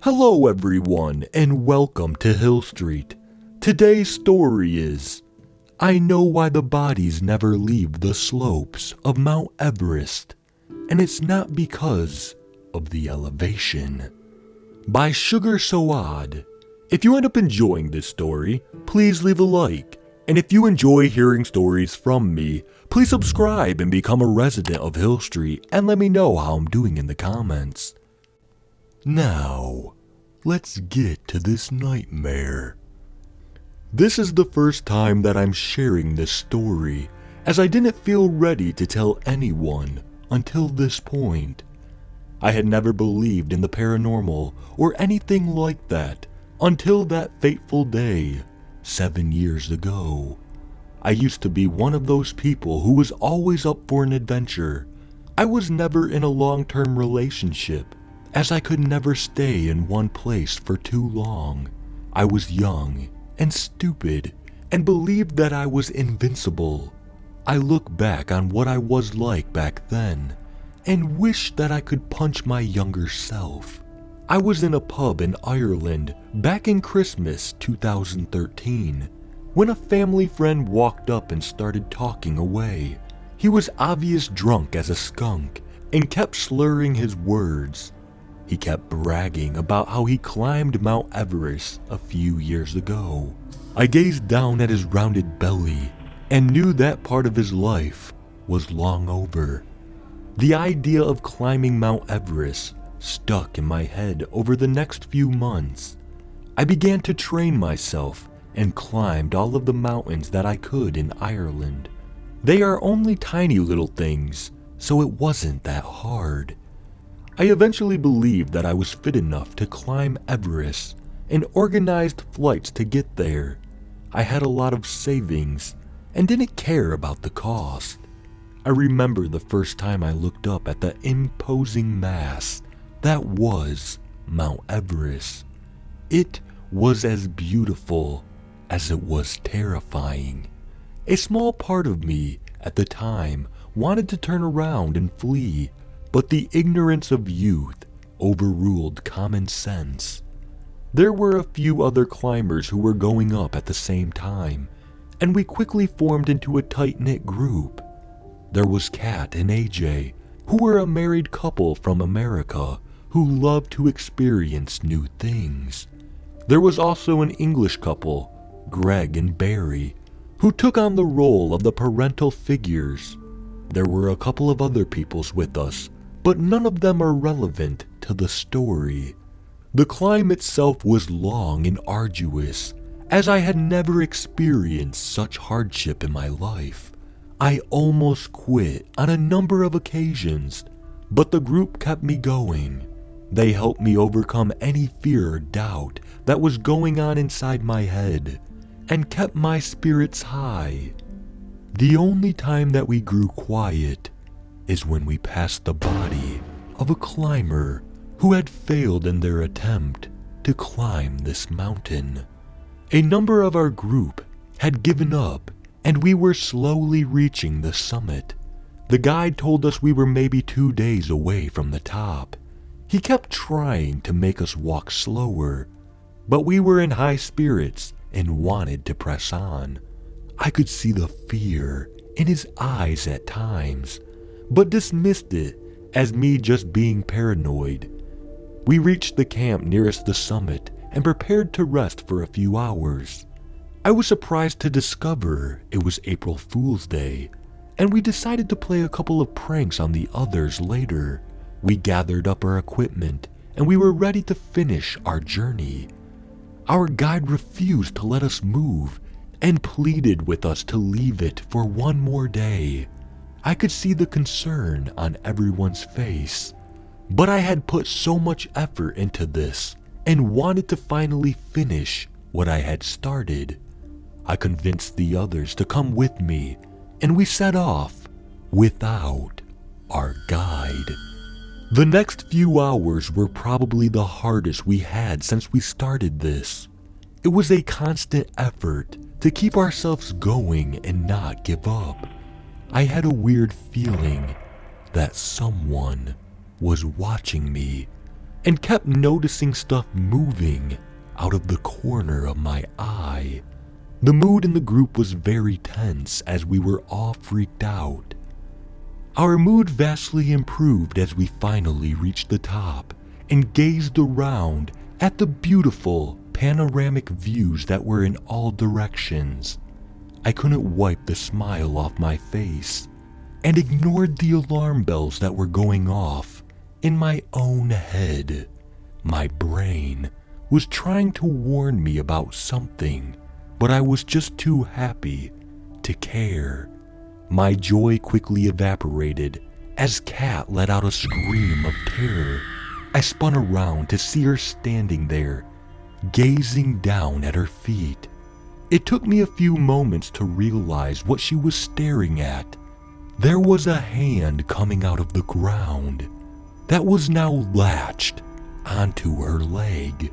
Hello everyone and welcome to Hill Street. Today's story is I Know Why the Bodies Never Leave the Slopes of Mount Everest, and it's not because of the elevation. By sugar-soad. If you end up enjoying this story, please leave a like, and if you enjoy hearing stories from me, please subscribe and become a resident of Hill Street and let me know how I'm doing in the comments. Now, let's get to this nightmare. This is the first time that I'm sharing this story, as I didn't feel ready to tell anyone until this point. I had never believed in the paranormal or anything like that until that fateful day 7 years ago. I used to be one of those people who was always up for an adventure. I was never in a long-term relationship, as I could never stay in one place for too long. I was young and stupid and believed that I was invincible. I look back on what I was like back then and wish that I could punch my younger self. I was in a pub in Ireland back in Christmas 2013 when a family friend walked up and started talking away. He was obvious drunk as a skunk and kept slurring his words. He kept bragging about how he climbed Mount Everest a few years ago. I gazed down at his rounded belly and knew that part of his life was long over. The idea of climbing Mount Everest stuck in my head over the next few months. I began to train myself and climbed all of the mountains that I could in Ireland. They are only tiny little things, so it wasn't that hard. I eventually believed that I was fit enough to climb Everest and organized flights to get there. I had a lot of savings and didn't care about the cost. I remember the first time I looked up at the imposing mass that was Mount Everest. It was as beautiful as it was terrifying. A small part of me at the time wanted to turn around and flee, but the ignorance of youth overruled common sense. There were a few other climbers who were going up at the same time, and we quickly formed into a tight-knit group. There was Kat and AJ, who were a married couple from America who loved to experience new things. There was also an English couple, Greg and Barry, who took on the role of the parental figures. There were a couple of other peoples with us, but none of them are relevant to the story. The climb itself was long and arduous, as I had never experienced such hardship in my life. I almost quit on a number of occasions, but the group kept me going. They helped me overcome any fear or doubt that was going on inside my head, and kept my spirits high. The only time that we grew quiet is when we passed the body of a climber who had failed in their attempt to climb this mountain. A number of our group had given up, and we were slowly reaching the summit. The guide told us we were maybe 2 days away from the top. He kept trying to make us walk slower, but we were in high spirits and wanted to press on. I could see the fear in his eyes at times, but dismissed it as me just being paranoid. We reached the camp nearest the summit and prepared to rest for a few hours. I was surprised to discover it was April Fool's Day, and we decided to play a couple of pranks on the others later. We gathered up our equipment and we were ready to finish our journey. Our guide refused to let us move and pleaded with us to leave it for one more day. I could see the concern on everyone's face, but I had put so much effort into this and wanted to finally finish what I had started. I convinced the others to come with me, and we set off without our guide. The next few hours were probably the hardest we had since we started this. It was a constant effort to keep ourselves going and not give up. I had a weird feeling that someone was watching me and kept noticing stuff moving out of the corner of my eye. The mood in the group was very tense as we were all freaked out. Our mood vastly improved as we finally reached the top and gazed around at the beautiful panoramic views that were in all directions. I couldn't wipe the smile off my face and ignored the alarm bells that were going off in my own head. My brain was trying to warn me about something, but I was just too happy to care. My joy quickly evaporated as Kat let out a scream of terror. I spun around to see her standing there, gazing down at her feet. It took me a few moments to realize what she was staring at. There was a hand coming out of the ground that was now latched onto her leg.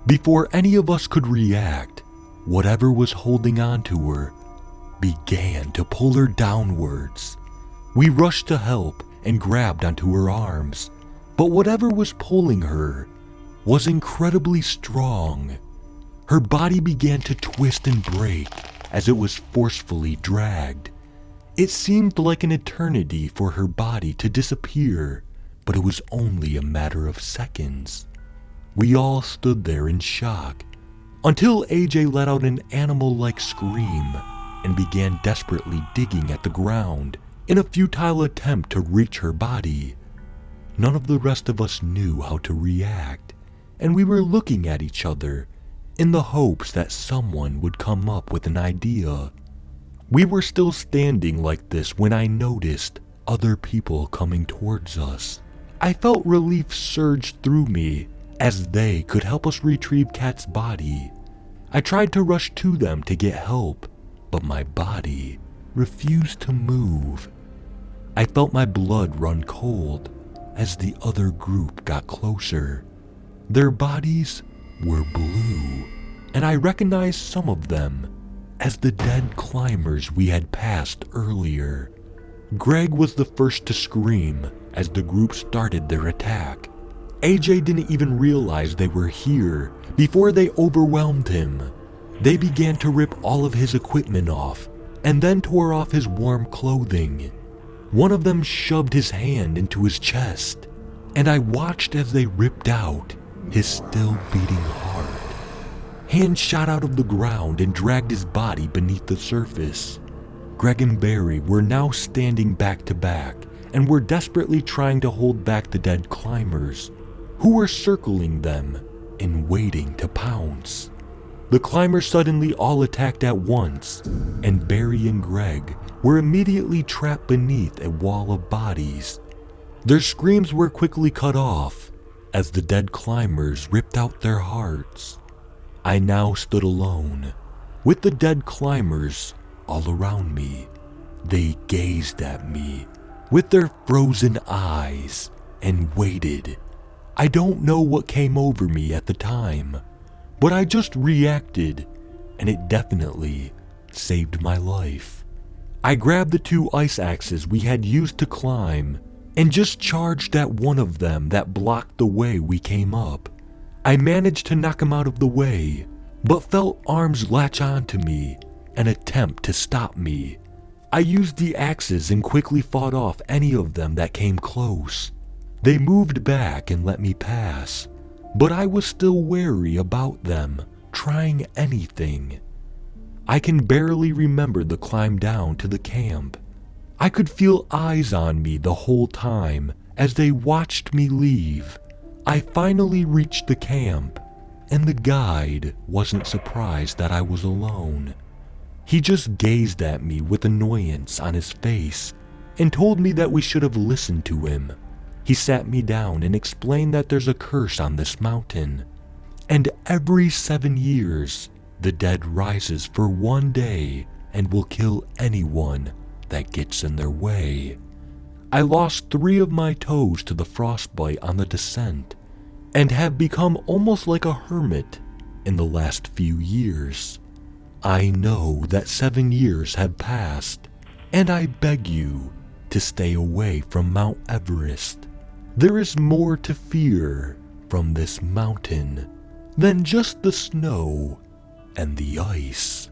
Before any of us could react, whatever was holding onto her began to pull her downwards. We rushed to help and grabbed onto her arms, but whatever was pulling her was incredibly strong. Her body began to twist and break as it was forcefully dragged. It seemed like an eternity for her body to disappear, but it was only a matter of seconds. We all stood there in shock until AJ let out an animal-like scream and began desperately digging at the ground in a futile attempt to reach her body. None of the rest of us knew how to react, and we were looking at each other in the hopes that someone would come up with an idea. We were still standing like this when I noticed other people coming towards us. I felt relief surge through me as they could help us retrieve Kat's body. I tried to rush to them to get help, but my body refused to move. I felt my blood run cold as the other group got closer. Their bodies were blue, and I recognized some of them as the dead climbers we had passed earlier. Greg was the first to scream as the group started their attack. AJ didn't even realize they were here before they overwhelmed him. They began to rip all of his equipment off and then tore off his warm clothing. One of them shoved his hand into his chest, and I watched as they ripped out his still beating heart. Hands shot out of the ground and dragged his body beneath the surface. Greg and Barry were now standing back to back and were desperately trying to hold back the dead climbers, who were circling them and waiting to pounce. The climbers suddenly all attacked at once, and Barry and Greg were immediately trapped beneath a wall of bodies. Their screams were quickly cut off as the dead climbers ripped out their hearts. I now stood alone, with the dead climbers all around me. They gazed at me with their frozen eyes and waited. I don't know what came over me at the time, but I just reacted, and it definitely saved my life. I grabbed the 2 ice axes we had used to climb and just charged at one of them that blocked the way we came up. I managed to knock him out of the way, but felt arms latch onto me and attempt to stop me. I used the axes and quickly fought off any of them that came close. They moved back and let me pass, but I was still wary about them trying anything. I can barely remember the climb down to the camp. I could feel eyes on me the whole time as they watched me leave. I finally reached the camp, and the guide wasn't surprised that I was alone. He just gazed at me with annoyance on his face and told me that we should have listened to him. He sat me down and explained that there's a curse on this mountain, and every 7 years, the dead rises for 1 day and will kill anyone that gets in their way. I lost 3 of my toes to the frostbite on the descent, and have become almost like a hermit in the last few years. I know that 7 years have passed, and I beg you to stay away from Mount Everest. There is more to fear from this mountain than just the snow and the ice.